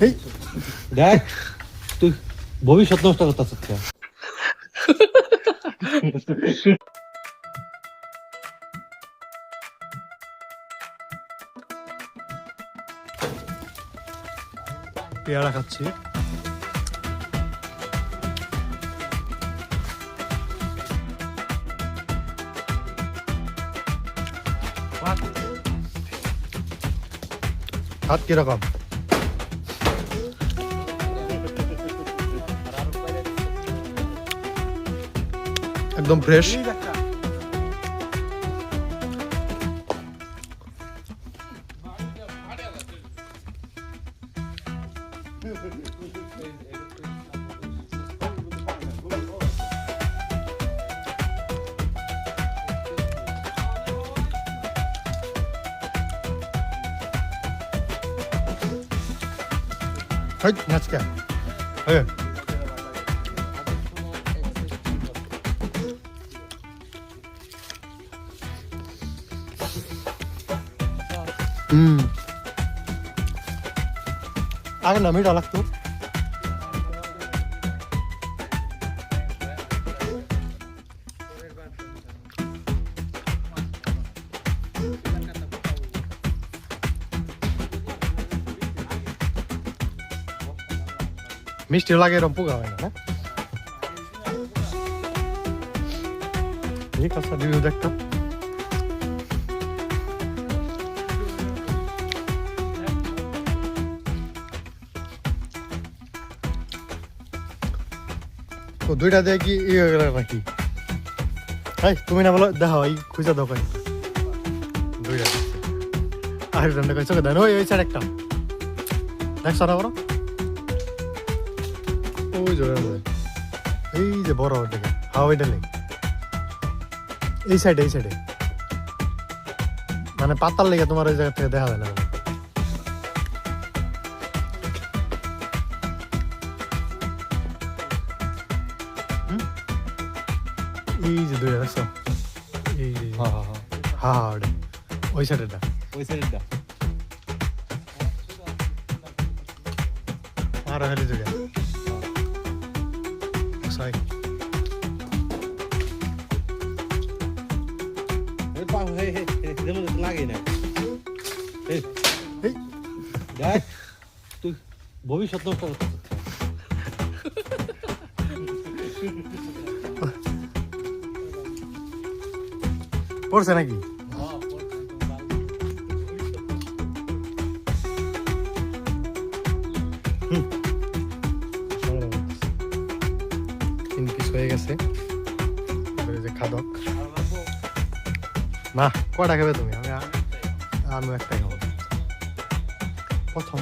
এই দেখ তুই ভবিষ্যৎ নষ্ট করতেছিস কেন? পেয়ারা খাচ্ছি। হাত কিরকম? একদম fresh. Hadi let's go. Hadi. আগে না মিঠা লাগতো। মিষ্টি লাগে এরকম পোকা হয় না। ঠিক আছে রিভিউ দেখতো। তো দুইটা দিয়ে কি ইয়ে হয়ে গেল নাকি? এই তুমি না বলো দেখো এই খুঁজা দাও কই দুইটা আর রান্না কইছো কেন ওই সাইড একটা দেখছ না বড় ওই জোরে এই যে বড় ওটা হাওয়া ওইটা নেই এই সাইডে মানে পাতার লেগে তোমার ওই জায়গা থেকে দেখা যায় না এই যে দুই দেখছো এই হ্যাঁ ওই সাইডেটা আর হেলে জায়গা সাই লাগে না দেখ তুই ভবিষ্যৎ নষ্ট করছিস পড়ছে নাকি হয়ে গেছে খাদক না কয়টা খাবে তুমি আমি একটাই খাবো প্রথম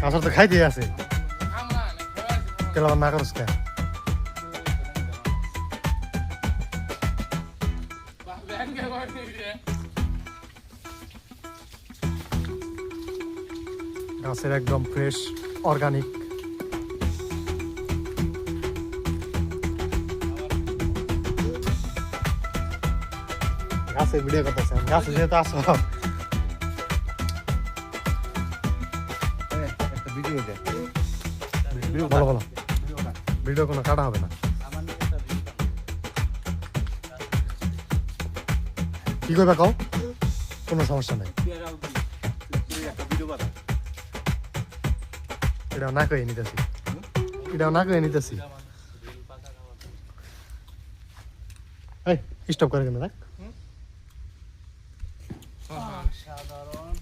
আসলে তো খাইতে আছে কেন না করছ কে গাছের একদম ফ্রেশ অর্গানিক গাছের ভিডিও করতেছে গাছে যেহেতু আসো ভালো ভালো ভিডিও কোনো কাটা হবে না কি করবে কাও কোনো সমস্যা নেই এটাও না কয়ে নিতেছি এই স্টপ করে কেন দেখ সাধারণ